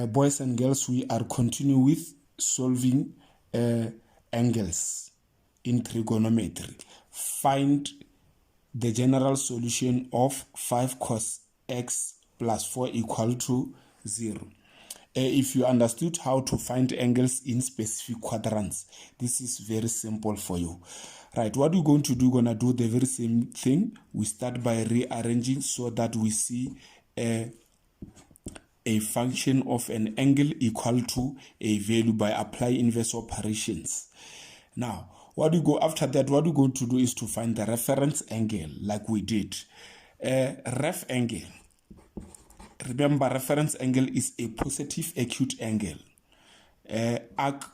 boys and girls, we are continuing with solving angles in trigonometry. Find the general solution of 5 cos x plus 4 equal to 0. If you understood how to find angles in specific quadrants, this is very simple for you. Right, what we're going to do, the very same thing. We start by rearranging so that we see a function of an angle equal to a value by applying inverse operations. Now, what we go after that, what we're going to do is to find the reference angle like we did. Ref angle. Remember, reference angle is a positive acute angle. Arc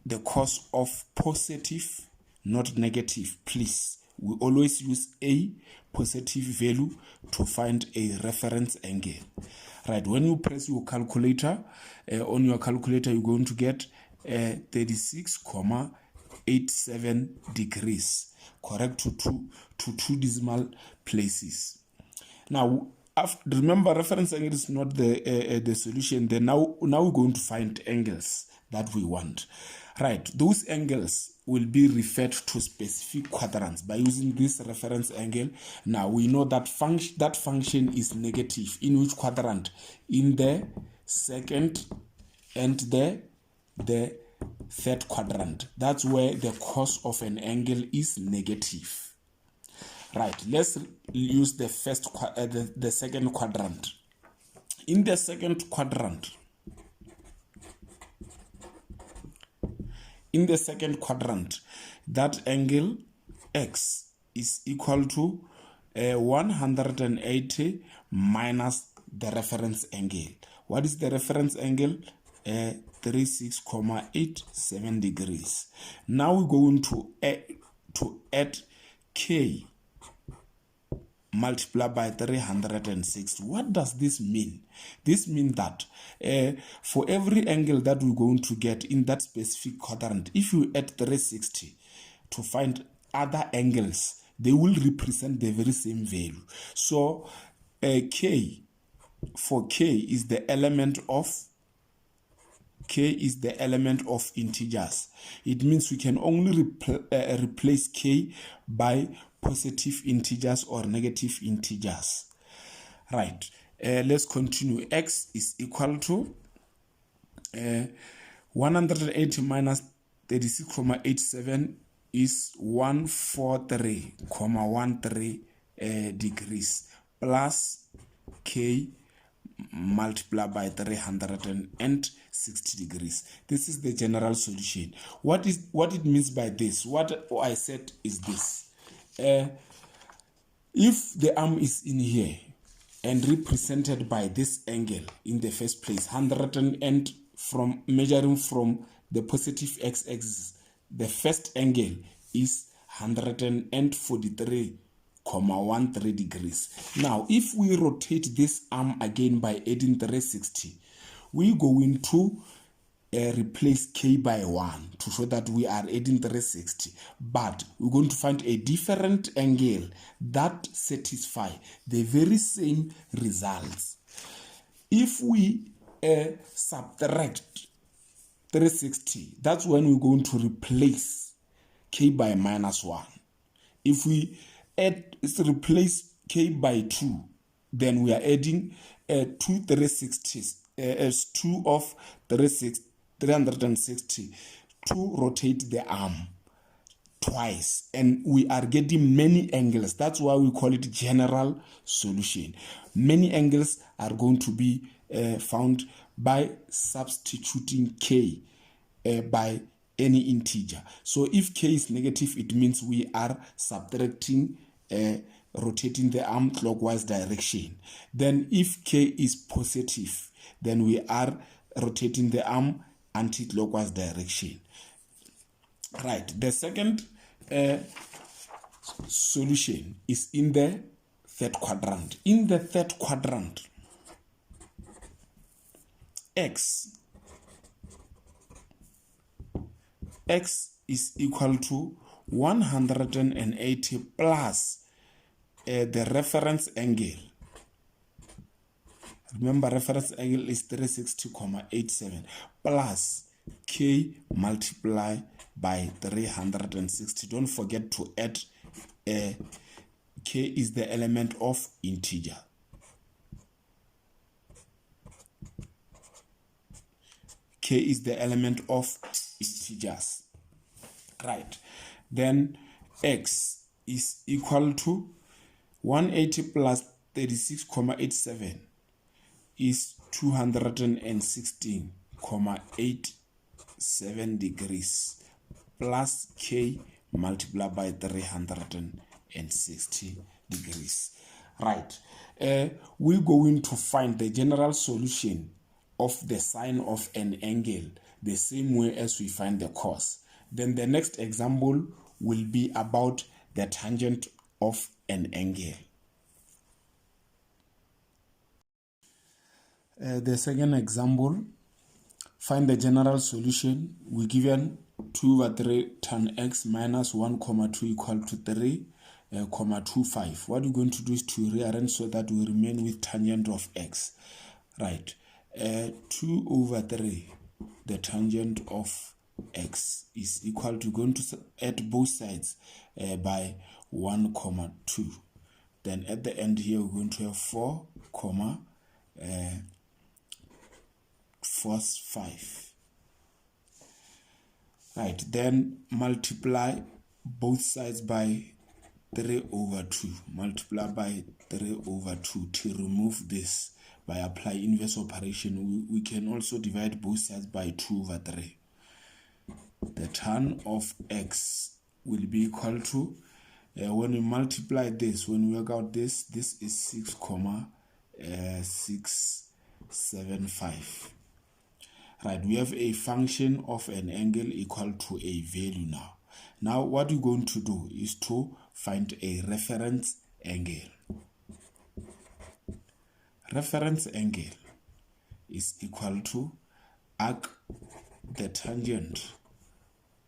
the cos of positive, not negative, please. We always use a positive value to find a reference angle. Right, when you press your calculator, on your calculator, you're going to get 36,87 degrees, correct to two decimal places. Now, remember, reference angle is not the solution. Then now we're going to find angles that we want. Right, those angles will be referred to specific quadrants by using this reference angle. Now we know that function is negative. In which quadrant? In the second and the third quadrant. That's where the cos of an angle is negative. Right, let's use the second quadrant. In the second quadrant, that angle x is equal to 180 minus the reference angle. What is the reference angle? 36,87 degrees. Now we're going to add k multiplied by 360. What does this mean? This means that for every angle that we're going to get in that specific quadrant, if you add 360 to find other angles, they will represent the very same value. So k is the element of integers. It means we can only replace k by positive integers or negative integers. Right, let's continue. X is equal to 180 minus 36,87 is 143,13 degrees plus k multiplied by 360 degrees. This is the general solution. What it means by this, what I said is this. If the arm is in here and represented by this angle in the first place, 100 and from measuring from the positive x-axis, the first angle is 143,13 degrees. Now, if we rotate this arm again by adding 360, we're going to replace k by 1 to show that we are adding 360, but we're going to find a different angle that satisfy the very same results. If we subtract 360, that's when we're going to replace k by minus 1. If we replace k by 2, then we are adding 2 360s, 2 of 360 to rotate the arm twice, and we are getting many angles. That's why we call it general solution. Many angles are going to be found by substituting k by any integer. So if k is negative, it means we are subtracting rotating the arm clockwise direction. Then if k is positive, then we are rotating the arm anti-clockwise direction. Right, the second solution is in the third quadrant. In the third quadrant, x is equal to 180 plus the reference angle Remember, reference angle is 360,87 plus K multiply by 360. Don't forget to add K is the element of integer. K is the element of integers. Right. Then X is equal to 180 plus 36,87 is 216,87 degrees plus K multiplied by 360 degrees. Right. We're going to find the general solution of the sine of an angle the same way as we find the cos. Then the next example will be about the tangent of an angle. The second example, find the general solution. We're given 2/3 tan x minus 1,2 equal to 3,25. What we're going to do is to rearrange so that we remain with tangent of x. Right. 2/3, the tangent of x is equal to, going to add both sides by 1,2. Then at the end here, we're going to have 4,5. Right, then multiply both sides by 3/2. Multiply by 3/2 to remove this. By applying inverse operation, we can also divide both sides by 2/3. The tan of x will be equal to, when we multiply this, when we work out this is 6,675. Right, we have a function of an angle equal to a value now. Now what we're going to do is to find a reference angle. Reference angle is equal to arc the tangent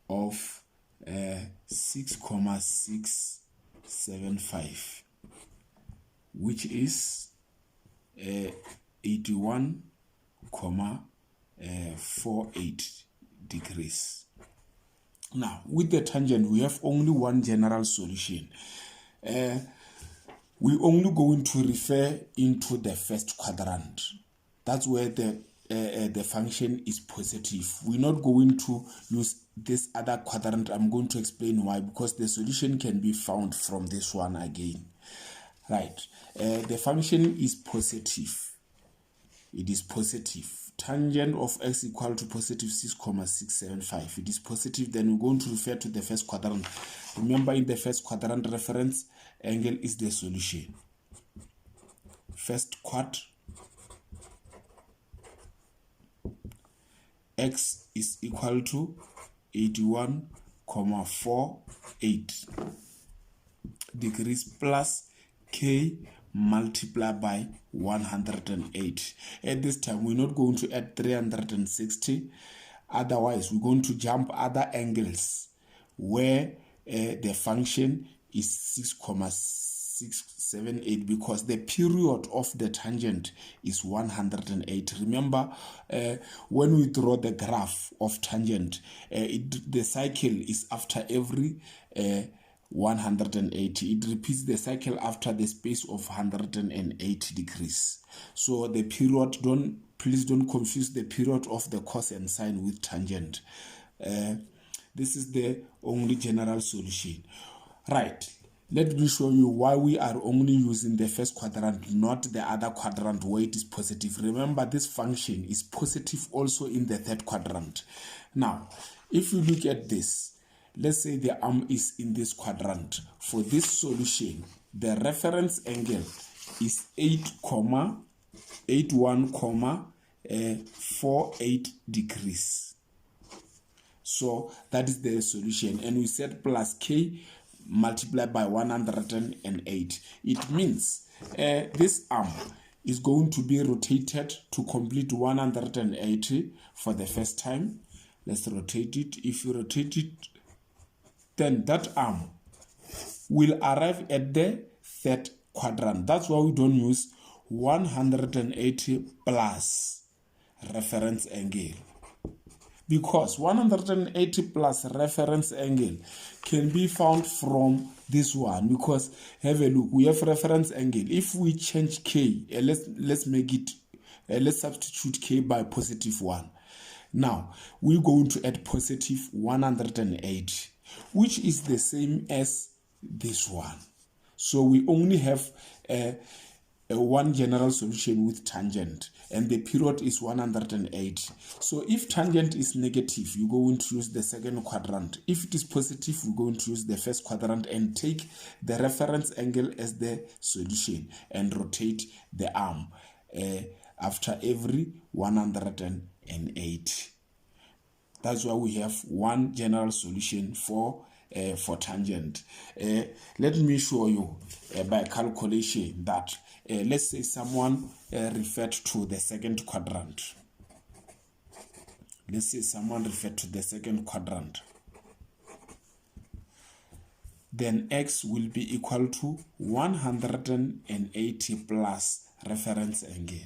of 6,675, which is 81,48 degrees. Now, with the tangent, we have only one general solution. We're only going to refer into the first quadrant. That's where the function is positive. We're not going to use this other quadrant. I'm going to explain why, because the solution can be found from this one again. Right. The function is positive. It is positive. Tangent of x equal to positive 6,675. It is positive. Then we're going to refer to the first quadrant. Remember, in the first quadrant, reference angle is the solution. First quad, x is equal to 81,48 degrees plus k multiplied by 108. At this time, we're not going to add 360. Otherwise, we're going to jump other angles where the function is 6,678, because the period of the tangent is 108. Remember, when we draw the graph of tangent, the cycle is after every 180. It repeats the cycle after the space of 180 degrees. So the period, please don't confuse the period of the cos and sine with tangent. This is the only general solution. Right. Let me show you why we are only using the first quadrant, not the other quadrant where it is positive. Remember, this function is positive also in the third quadrant. Now, if you look at this, let's say the arm is in this quadrant. For this solution, the reference angle is 81,48 degrees. So that is the solution. And we said plus k multiplied by 108. It means this arm is going to be rotated to complete 180 for the first time. Let's rotate it. If you rotate it, then that arm will arrive at the third quadrant. That's why we don't use 180 plus reference angle, because 180 plus reference angle can be found from this one, because have a look, we have reference angle. If we change k, let's make it, let's substitute k by positive 1. Now we're going to add positive 180, which is the same as this one. So we only have a one general solution with tangent, and the period is 180. So if tangent is negative, you're going to use the second quadrant. If it is positive, we're going to use the first quadrant and take the reference angle as the solution and rotate the arm after every 180. That's why we have one general solution for tangent. Let me show you by calculation that let's say someone referred to the second quadrant. Let's say someone referred to the second quadrant. Then x will be equal to 180 plus reference angle.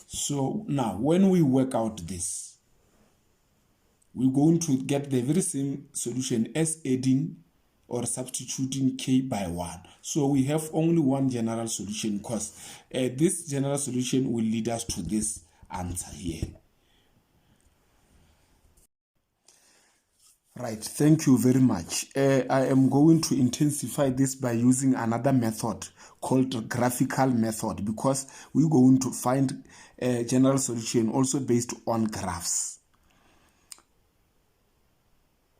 So now when we work out this, we're going to get the very same solution as adding or substituting k by 1. So we have only one general solution, because this general solution will lead us to this answer here. Right, thank you very much. I am going to intensify this by using another method called graphical method, because we're going to find a general solution also based on graphs.